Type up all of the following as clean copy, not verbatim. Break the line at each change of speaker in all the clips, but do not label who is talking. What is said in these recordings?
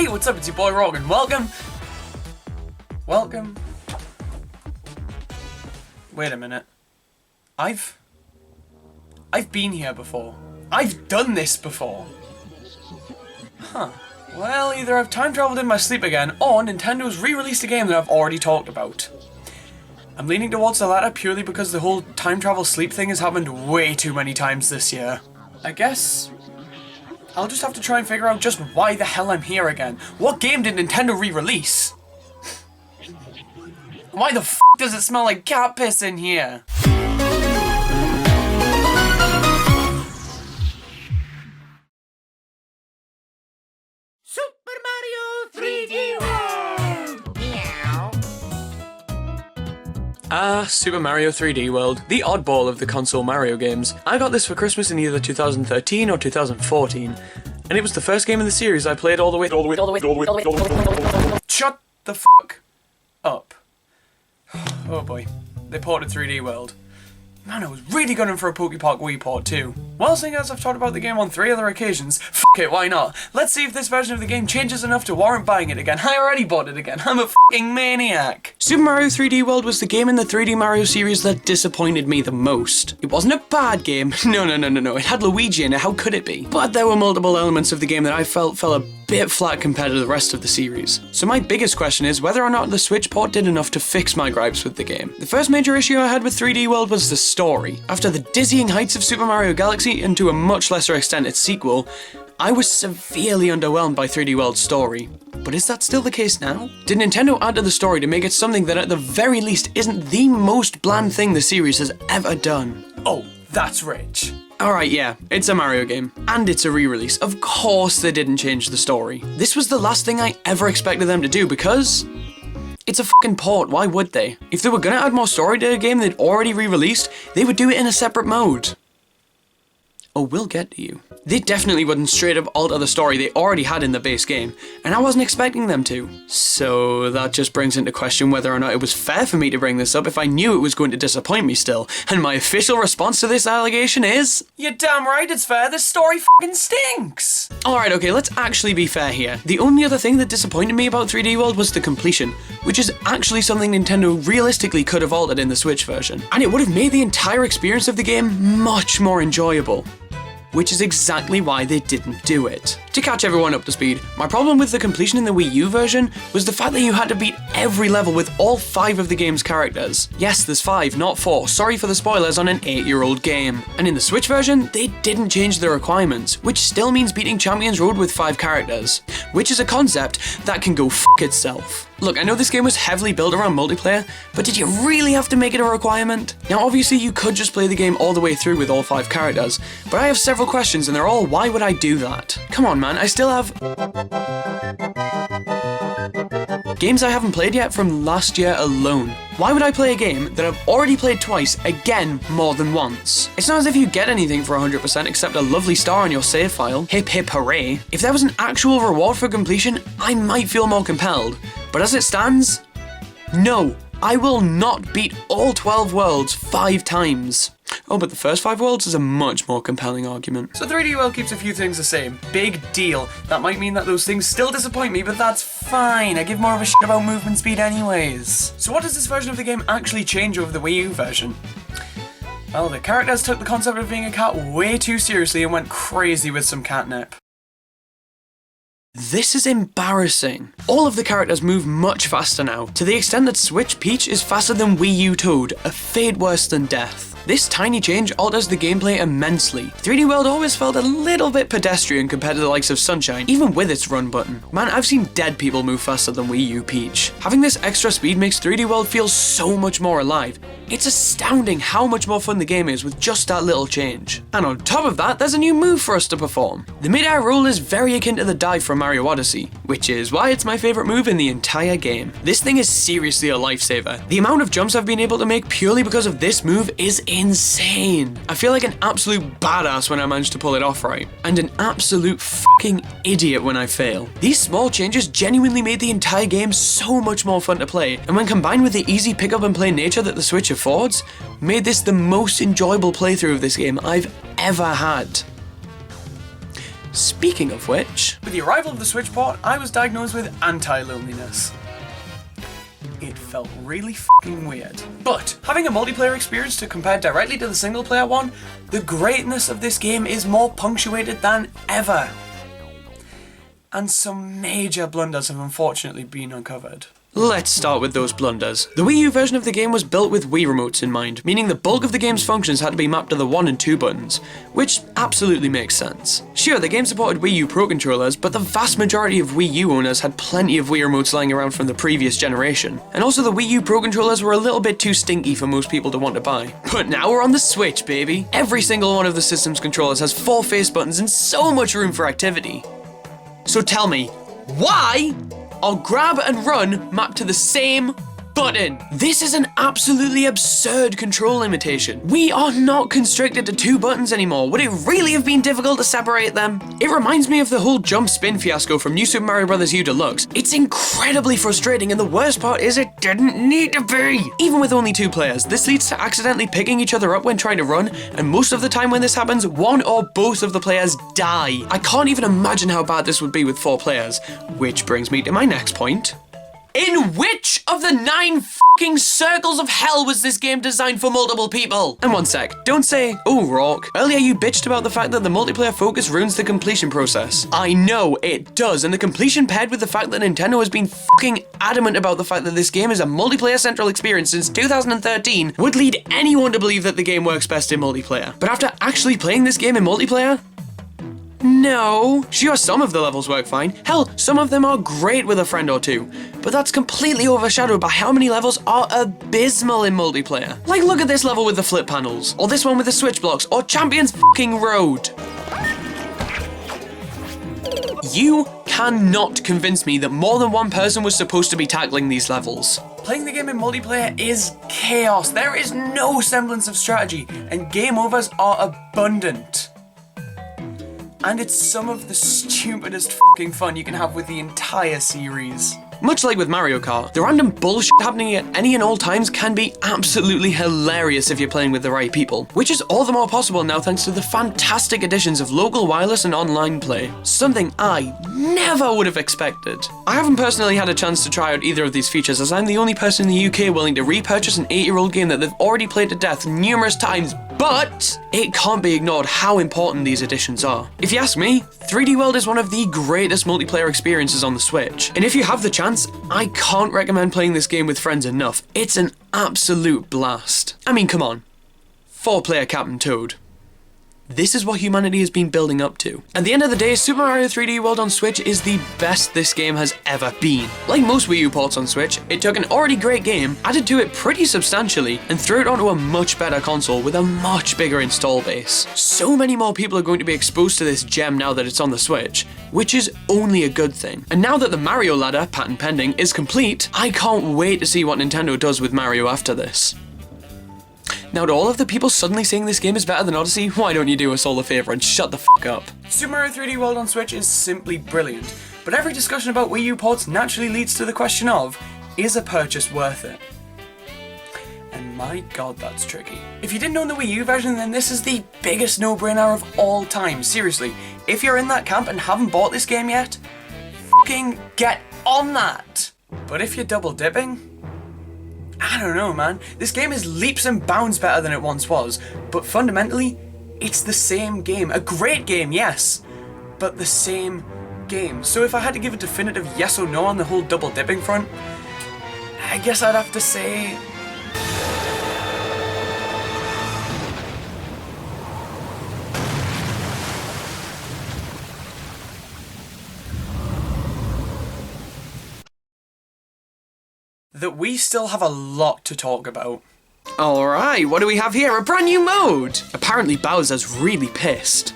Hey, what's up? It's your boy Rawk and welcome. Wait a minute. I've been here before. I've done this before. Huh. Well, either I've time traveled in my sleep again, or Nintendo's re-released a game that I've already talked about. I'm leaning towards the latter purely because the whole time travel sleep thing has happened way too many times this year. I guess I'll just have to try and figure out just why the hell I'm here again. What game did Nintendo re-release? Why the f*** does it smell like cat piss in here?
Super Mario 3D World! Meow.
Super Mario 3D World, the oddball of the console Mario games. I got this for Christmas in either 2013 or 2014, and it was the first game in the series I played all the way. Shut the fuck up. Oh boy, they ported 3D World. Man, I was really gunning for a Pokepark Wii port too. Well, seeing as I've talked about the game on 3 other occasions, fuck it, why not? Let's see if this version of the game changes enough to warrant buying it again. I already bought it again, I'm a fucking maniac! Super Mario 3D World was the game in the 3D Mario series that disappointed me the most. It wasn't a bad game, no, it had Luigi in it, how could it be? But there were multiple elements of the game that I felt fell a bit flat compared to the rest of the series. So my biggest question is whether or not the Switch port did enough to fix my gripes with the game. The first major issue I had with 3D World was the story. After the dizzying heights of Super Mario Galaxy, and to a much lesser extent its sequel, I was severely underwhelmed by 3D World's story. But is that still the case now? Did Nintendo add to the story to make it something that at the very least isn't the most bland thing the series has ever done? Oh, that's rich. Alright, yeah, it's a Mario game. And it's a re-release. Of course they didn't change the story. This was the last thing I ever expected them to do because it's a fucking port, why would they? If they were gonna add more story to a game they'd already re-released, they would do it in a separate mode. Oh, we'll get to you. They definitely wouldn't straight up alter the story they already had in the base game, and I wasn't expecting them to. So that just brings into question whether or not it was fair for me to bring this up if I knew it was going to disappoint me still, and my official response to this allegation is, you're damn right it's fair, this story fucking stinks! Alright, okay, let's actually be fair here. The only other thing that disappointed me about 3D World was the completion, which is actually something Nintendo realistically could have altered in the Switch version, and it would have made the entire experience of the game much more enjoyable. Which is exactly why they didn't do it. To catch everyone up to speed, my problem with the completion in the Wii U version was the fact that you had to beat every level with all 5 of the game's characters. Yes, there's 5, not 4, sorry for the spoilers on an 8-year-old game. And in the Switch version, they didn't change the requirements, which still means beating Champions Road with 5 characters. Which is a concept that can go f*** itself. Look, I know this game was heavily built around multiplayer, but did you really have to make it a requirement? Now obviously you could just play the game all the way through with all 5 characters, but I have several questions and they're all, why would I do that? Come on man, I still have games I haven't played yet from last year alone. Why would I play a game that I've already played twice, again, more than once? It's not as if you get anything for 100% except a lovely star on your save file. Hip hip hooray. If there was an actual reward for completion, I might feel more compelled. But as it stands, no, I will not beat all 12 worlds 5 times. Oh, but the first 5 worlds is a much more compelling argument. So 3D World keeps a few things the same. Big deal. That might mean that those things still disappoint me, but that's fine. I give more of a shit about movement speed anyways. So what does this version of the game actually change over the Wii U version? Well, the characters took the concept of being a cat way too seriously and went crazy with some catnip. This is embarrassing. All of the characters move much faster now, to the extent that Switch Peach is faster than Wii U Toad, a fate worse than death. This tiny change alters the gameplay immensely. 3D World always felt a little bit pedestrian compared to the likes of Sunshine, even with its run button. Man, I've seen dead people move faster than Wii U Peach. Having this extra speed makes 3D World feel so much more alive. It's astounding how much more fun the game is with just that little change. And on top of that, there's a new move for us to perform. The mid-air roll is very akin to the dive from Mario Odyssey, which is why it's my favourite move in the entire game. This thing is seriously a lifesaver. The amount of jumps I've been able to make purely because of this move is insane. I feel like an absolute badass when I manage to pull it off right, and an absolute fucking idiot when I fail. These small changes genuinely made the entire game so much more fun to play, and when combined with the easy pick up and play nature that the Switch affords, made this the most enjoyable playthrough of this game I've ever had. Speaking of which, with the arrival of the Switch port, I was diagnosed with anti-loneliness. It felt really f***ing weird. But, having a multiplayer experience to compare directly to the single player one, the greatness of this game is more punctuated than ever. And some major blunders have unfortunately been uncovered. Let's start with those blunders. The Wii U version of the game was built with Wii remotes in mind, meaning the bulk of the game's functions had to be mapped to the 1 and 2 buttons, which absolutely makes sense. Sure, the game supported Wii U Pro controllers, but the vast majority of Wii U owners had plenty of Wii remotes lying around from the previous generation. And also the Wii U Pro controllers were a little bit too stinky for most people to want to buy. But now we're on the Switch, baby! Every single one of the system's controllers has 4 face buttons and so much room for activity. So tell me, why are grab and run mapped to the same button? This is an absolutely absurd control limitation. We are not constricted to 2 buttons anymore. Would it really have been difficult to separate them? It reminds me of the whole jump spin fiasco from New Super Mario Bros. U Deluxe. It's incredibly frustrating, and the worst part is it didn't need to be. Even with only 2 players, this leads to accidentally picking each other up when trying to run, and most of the time when this happens, one or both of the players die. I can't even imagine how bad this would be with 4 players, which brings me to my next point. In which of the 9 f***ing circles of hell was this game designed for multiple people? And one sec, don't say, oh Rawk, earlier you bitched about the fact that the multiplayer focus ruins the completion process. I know it does, and the completion paired with the fact that Nintendo has been f***ing adamant about the fact that this game is a multiplayer central experience since 2013 would lead anyone to believe that the game works best in multiplayer. But after actually playing this game in multiplayer, no. Sure, some of the levels work fine. Hell, some of them are great with a friend or 2. But that's completely overshadowed by how many levels are abysmal in multiplayer. Like, look at this level with the flip panels, or this one with the switch blocks, or Champion's f***ing Road. You cannot convince me that more than one person was supposed to be tackling these levels. Playing the game in multiplayer is chaos. There is no semblance of strategy, and game overs are abundant. And it's some of the stupidest f***ing fun you can have with the entire series. Much like with Mario Kart, the random bullshit happening at any and all times can be absolutely hilarious if you're playing with the right people, which is all the more possible now thanks to the fantastic additions of local wireless and online play, something I never would have expected. I haven't personally had a chance to try out either of these features, as I'm the only person in the UK willing to repurchase an 8-year-old game that they've already played to death numerous times, but it can't be ignored how important these additions are. If you ask me, 3D World is one of the greatest multiplayer experiences on the Switch, and if you have the chance, I can't recommend playing this game with friends enough. It's an absolute blast. I mean, come on. 4-player Captain Toad. This is what humanity has been building up to. At the end of the day, Super Mario 3D World on Switch is the best this game has ever been. Like most Wii U ports on Switch, it took an already great game, added to it pretty substantially, and threw it onto a much better console with a much bigger install base. So many more people are going to be exposed to this gem now that it's on the Switch, which is only a good thing. And now that the Mario ladder, patent pending, is complete, I can't wait to see what Nintendo does with Mario after this. Now, to all of the people suddenly saying this game is better than Odyssey, why don't you do us all a favour and shut the f*** up? Super Mario 3D World on Switch is simply brilliant, but every discussion about Wii U ports naturally leads to the question of, is a purchase worth it? And my god, that's tricky. If you didn't own the Wii U version, then this is the biggest no-brainer of all time. Seriously, if you're in that camp and haven't bought this game yet, f***ing get on that! But if you're double dipping, I don't know, man. This game is leaps and bounds better than it once was, but fundamentally, it's the same game. A great game, yes, but the same game. So if I had to give a definitive yes or no on the whole double dipping front, I guess I'd have to say that we still have a lot to talk about. Alright, what do we have here? A brand new mode! Apparently Bowser's really pissed.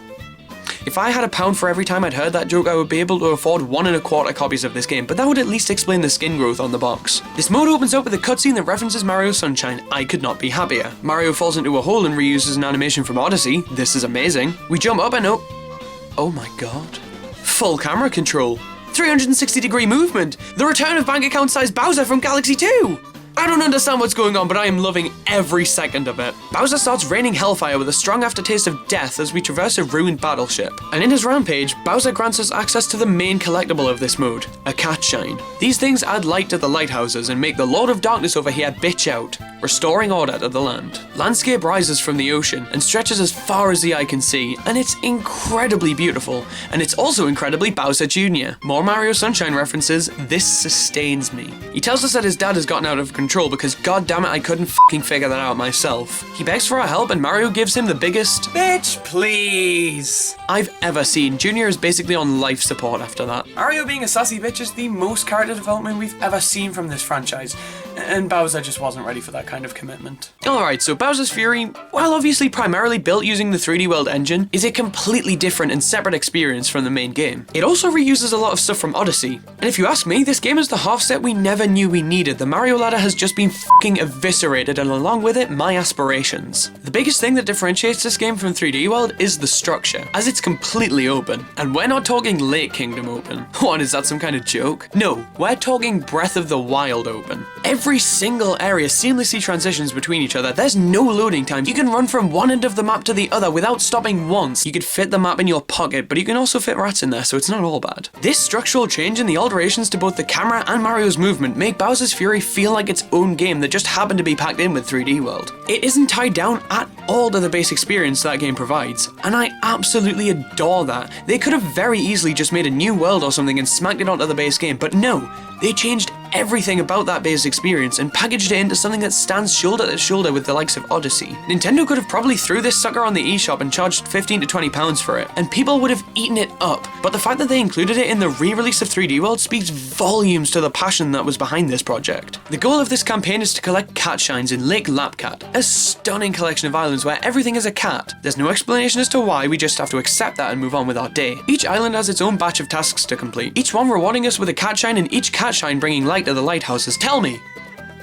If I had £1 for every time I'd heard that joke, I would be able to afford 1 1/4 copies of this game, but that would at least explain the skin growth on the box. This mode opens up with a cutscene that references Mario Sunshine. I could not be happier. Mario falls into a hole and reuses an animation from Odyssey. This is amazing. We jump up and oh my god. Full camera control. 360-degree movement! The return of bank account-sized Bowser from Galaxy 2! I don't understand what's going on, but I am loving every second of it. Bowser starts raining hellfire with a strong aftertaste of death as we traverse a ruined battleship. And in his rampage, Bowser grants us access to the main collectible of this mode, a cat shine. These things add light to the lighthouses and make the Lord of Darkness over here bitch out, restoring order to the land. Landscape rises from the ocean and stretches as far as the eye can see, and it's incredibly beautiful. And it's also incredibly Bowser Jr. More Mario Sunshine references, this sustains me. He tells us that his dad has gotten out of control because goddammit I couldn't fucking figure that out myself. He begs for our help and Mario gives him the biggest bitch please I've ever seen. Junior is basically on life support after that. Mario being a sassy bitch is the most character development we've ever seen from this franchise, and Bowser just wasn't ready for that kind of commitment. Alright, so Bowser's Fury, while obviously primarily built using the 3D World engine, is a completely different and separate experience from the main game. It also reuses a lot of stuff from Odyssey, and if you ask me, this game is the half set we never knew we needed. The Mario ladder has just been fucking eviscerated, and along with it, my aspirations. The biggest thing that differentiates this game from 3D World is the structure, as it's completely open. And we're not talking Lake Kingdom open. What, is that some kind of joke? No, we're talking Breath of the Wild open. Every single area seamlessly transitions between each other. There's no loading time. You can run from one end of the map to the other without stopping once. You could fit the map in your pocket, but you can also fit rats in there, so it's not all bad. This structural change and the alterations to both the camera and Mario's movement make Bowser's Fury feel like its own game that just happened to be packed in with 3D World. It isn't tied down at all to the base experience that game provides, and I absolutely adore that. They could have very easily just made a new world or something and smacked it onto the base game, but no, they changed everything about that base experience and packaged it into something that stands shoulder to shoulder with the likes of Odyssey. Nintendo could have probably threw this sucker on the eShop and charged £15 to £20 for it, and people would have eaten it up, but the fact that they included it in the re-release of 3D World speaks volumes to the passion that was behind this project. The goal of this campaign is to collect cat shines in Lake Lapcat, a stunning collection of islands where everything is a cat. There's no explanation as to why, we just have to accept that and move on with our day. Each island has its own batch of tasks to complete, each one rewarding us with a cat shine and each cat shine bringing light to the lighthouses. Tell me,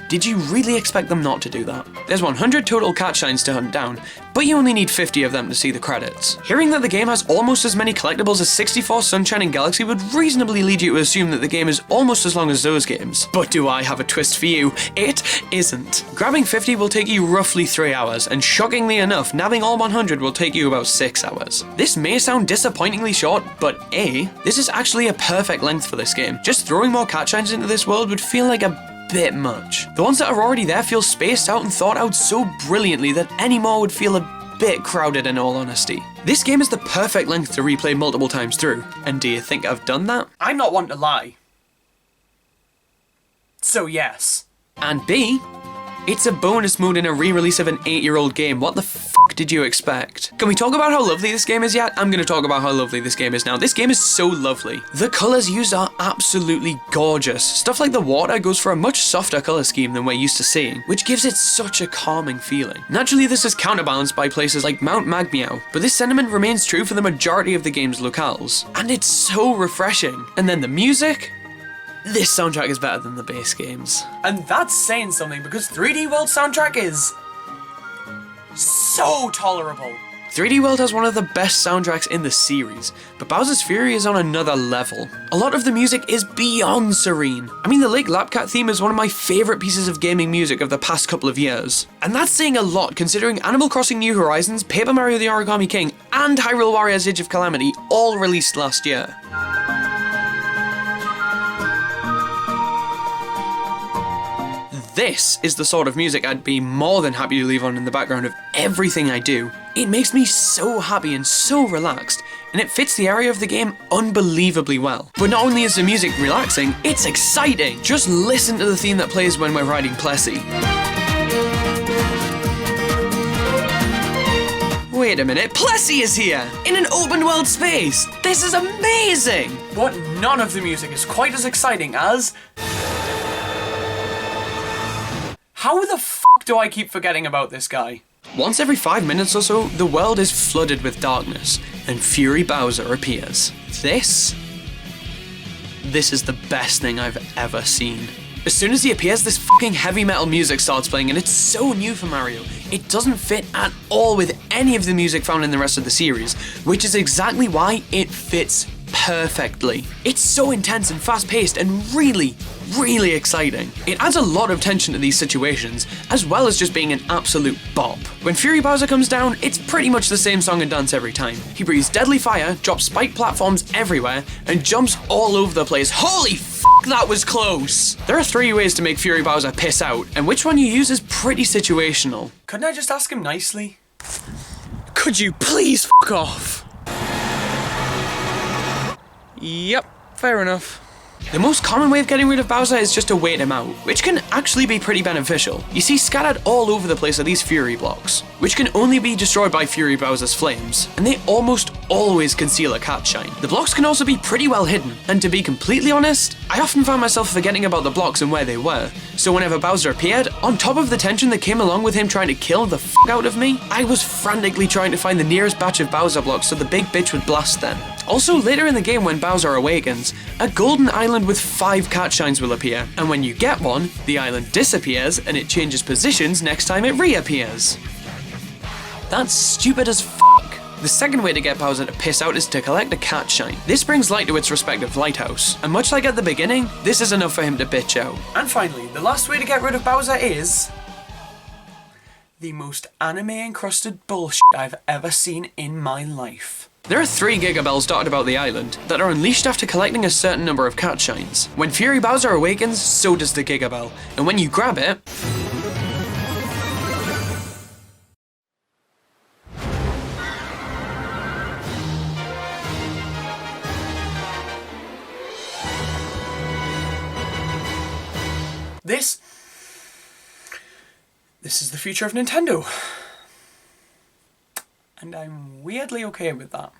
did you really expect them not to do that? There's 100 total cat shines to hunt down, but you only need 50 of them to see the credits. Hearing that the game has almost as many collectibles as 64 Sunshine and Galaxy would reasonably lead you to assume that the game is almost as long as those games. But do I have a twist for you? It isn't. Grabbing 50 will take you roughly 3 hours, and shockingly enough, nabbing all 100 will take you about 6 hours. This may sound disappointingly short, but A, this is actually a perfect length for this game. Just throwing more cat shines into this world would feel like a bit much. The ones that are already there feel spaced out and thought out so brilliantly that any more would feel a bit crowded in all honesty. This game is the perfect length to replay multiple times through, and do you think I've done that? I'm not one to lie. So yes. And B, it's a bonus mode in a re-release of an 8-year-old game. What the fuck did you expect? Can we talk about how lovely this game is yet? I'm gonna talk about how lovely this game is now. This game is so lovely. The colours used are absolutely gorgeous. Stuff like the water goes for a much softer colour scheme than we're used to seeing, which gives it such a calming feeling. Naturally, this is counterbalanced by places like Mount Magmeow, but this sentiment remains true for the majority of the game's locales. And it's so refreshing. And then the music? This soundtrack is better than the base games. And that's saying something because 3D World soundtrack is so tolerable. 3D World has one of the best soundtracks in the series, but Bowser's Fury is on another level. A lot of the music is beyond serene. I mean, the Lake Lapcat theme is one of my favourite pieces of gaming music of the past couple of years. And that's saying a lot considering Animal Crossing New Horizons, Paper Mario the Origami King, and Hyrule Warriors Age of Calamity all released last year. This is the sort of music I'd be more than happy to leave on in the background of everything I do. It makes me so happy and so relaxed, and it fits the area of the game unbelievably well. But not only is the music relaxing, it's exciting! Just listen to the theme that plays when we're riding Plessy. Wait a minute, Plessy is here! In an open world space! This is amazing! But none of the music is quite as exciting as... How the fuck do I keep forgetting about this guy? Once every 5 minutes or so, the world is flooded with darkness, and Fury Bowser appears. This is the best thing I've ever seen. As soon as he appears, this fucking heavy metal music starts playing, and it's so new for Mario. It doesn't fit at all with any of the music found in the rest of the series, which is exactly why it fits perfectly. It's so intense and fast-paced and really exciting. It adds a lot of tension to these situations, as well as just being an absolute bop. When Fury Bowser comes down, it's pretty much the same song and dance every time. He breathes deadly fire, drops spiked platforms everywhere, and jumps all over the place. Holy f***, that was close! There are 3 ways to make Fury Bowser piss out, and which one you use is pretty situational. Couldn't I just ask him nicely? Could you please f*** off? Yep, fair enough. The most common way of getting rid of Bowser is just to wait him out, which can actually be pretty beneficial. You see, scattered all over the place are these Fury blocks, which can only be destroyed by Fury Bowser's flames, and they almost always conceal a cat shine. The blocks can also be pretty well hidden, and to be completely honest, I often found myself forgetting about the blocks and where they were, so whenever Bowser appeared, on top of the tension that came along with him trying to kill the f*** out of me, I was frantically trying to find the nearest batch of Bowser blocks so the big bitch would blast them. Also, later in the game when Bowser awakens, a golden island with 5 cat shines will appear, and when you get one, the island disappears and it changes positions next time it reappears. That's stupid as fuck. The second way to get Bowser to piss out is to collect a cat shine. This brings light to its respective lighthouse, and much like at the beginning, this is enough for him to bitch out. And finally, the last way to get rid of Bowser is the most anime-encrusted bullshit I've ever seen in my life. There are 3 Gigabells dotted about the island that are unleashed after collecting a certain number of cat shines. When Fury Bowser awakens, so does the Gigabell, and when you grab it, This is the future of Nintendo. And I'm weirdly okay with that.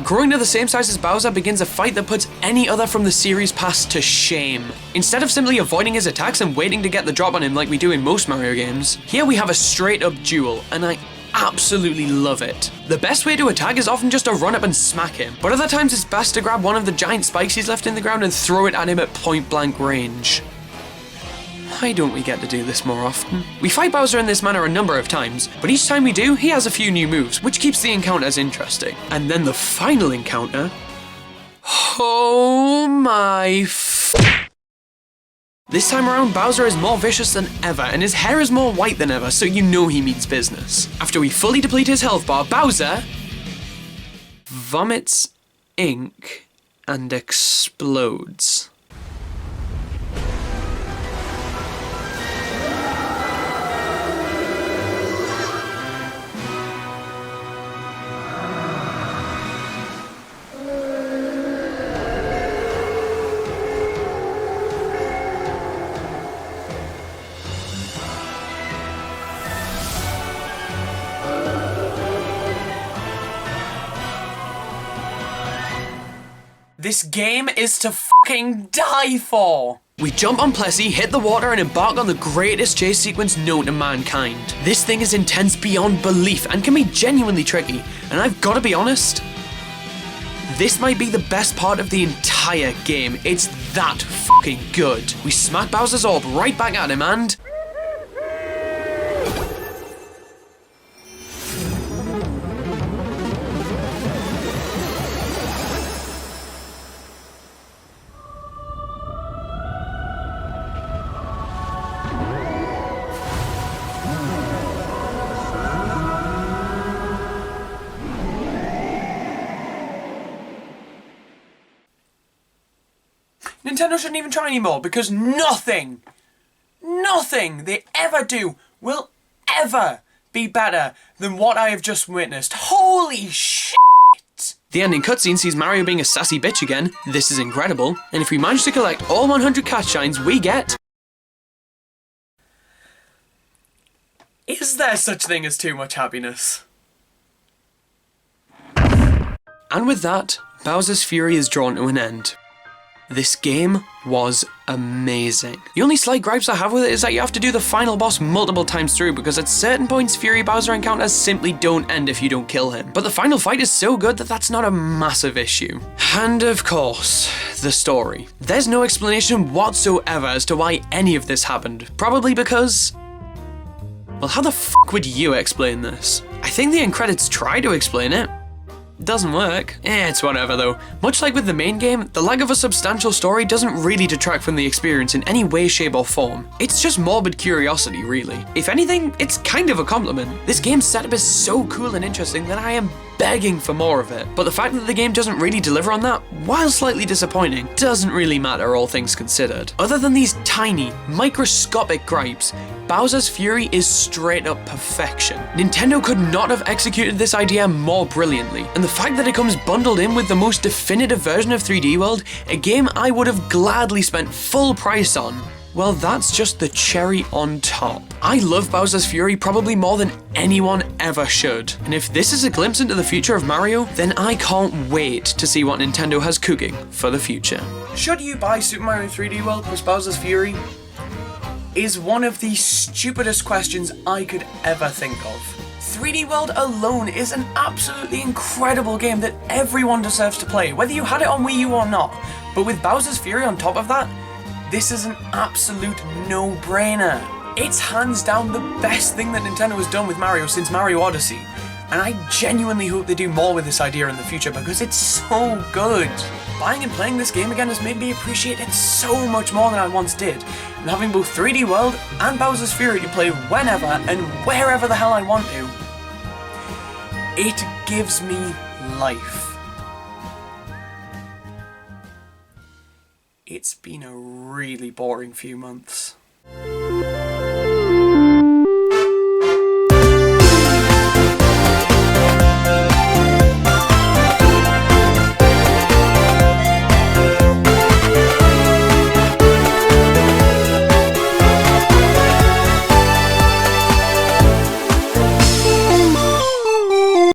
Growing to the same size as Bowser begins a fight that puts any other from the series past to shame. Instead of simply avoiding his attacks and waiting to get the drop on him like we do in most Mario games, here we have a straight up duel, and I absolutely love it. The best way to attack is often just to run up and smack him, but other times it's best to grab one of the giant spikes he's left in the ground and throw it at him at point blank range. Why don't we get to do this more often? We fight Bowser in this manner a number of times, but each time we do, he has a few new moves, which keeps the encounters interesting. And then the final encounter... oh my This time around, Bowser is more vicious than ever, and his hair is more white than ever, so you know he means business. After we fully deplete his health bar, Bowser... vomits ink and explodes. This game is to fucking die for! We jump on Plessy, hit the water, and embark on the greatest chase sequence known to mankind. This thing is intense beyond belief and can be genuinely tricky, and I've gotta be honest, this might be the best part of the entire game. It's that fucking good. We smack Bowser's orb right back at him and... Nintendo shouldn't even try anymore because nothing they ever do will ever be better than what I have just witnessed. Holy shit! The ending cutscene sees Mario being a sassy bitch again. This is incredible. And if we manage to collect all 100 cat shines, we get... Is there such thing as too much happiness? And with that, Bowser's fury is drawn to an end. This game was amazing. The only slight gripes I have with it is that you have to do the final boss multiple times through because at certain points Fury Bowser encounters simply don't end if you don't kill him. But the final fight is so good that that's not a massive issue. And of course, the story. There's no explanation whatsoever as to why any of this happened. Probably because... well, how the fuck would you explain this? I think the end credits try to explain it. doesn't work. It's whatever though. Much like with the main game, the lack of a substantial story doesn't really detract from the experience in any way, shape or form. It's just morbid curiosity, really. If anything, it's kind of a compliment. This game's setup is so cool and interesting that I am begging for more of it. But the fact that the game doesn't really deliver on that, while slightly disappointing, doesn't really matter all things considered. Other than these tiny, microscopic gripes, Bowser's Fury is straight up perfection. Nintendo could not have executed this idea more brilliantly, and the fact that it comes bundled in with the most definitive version of 3D World, a game I would have gladly spent full price on, well, that's just the cherry on top. I love Bowser's Fury probably more than anyone ever should, and if this is a glimpse into the future of Mario, then I can't wait to see what Nintendo has cooking for the future. Should you buy Super Mario 3D World plus Bowser's Fury? Is one of the stupidest questions I could ever think of. 3D World alone is an absolutely incredible game that everyone deserves to play, whether you had it on Wii U or not. But with Bowser's Fury on top of that, this is an absolute no-brainer. It's hands down the best thing that Nintendo has done with Mario since Mario Odyssey. And I genuinely hope they do more with this idea in the future because it's so good. Buying and playing this game again has made me appreciate it so much more than I once did. And having both 3D World and Bowser's Fury to play whenever and wherever the hell I want to, it gives me life. It's been a really boring few months.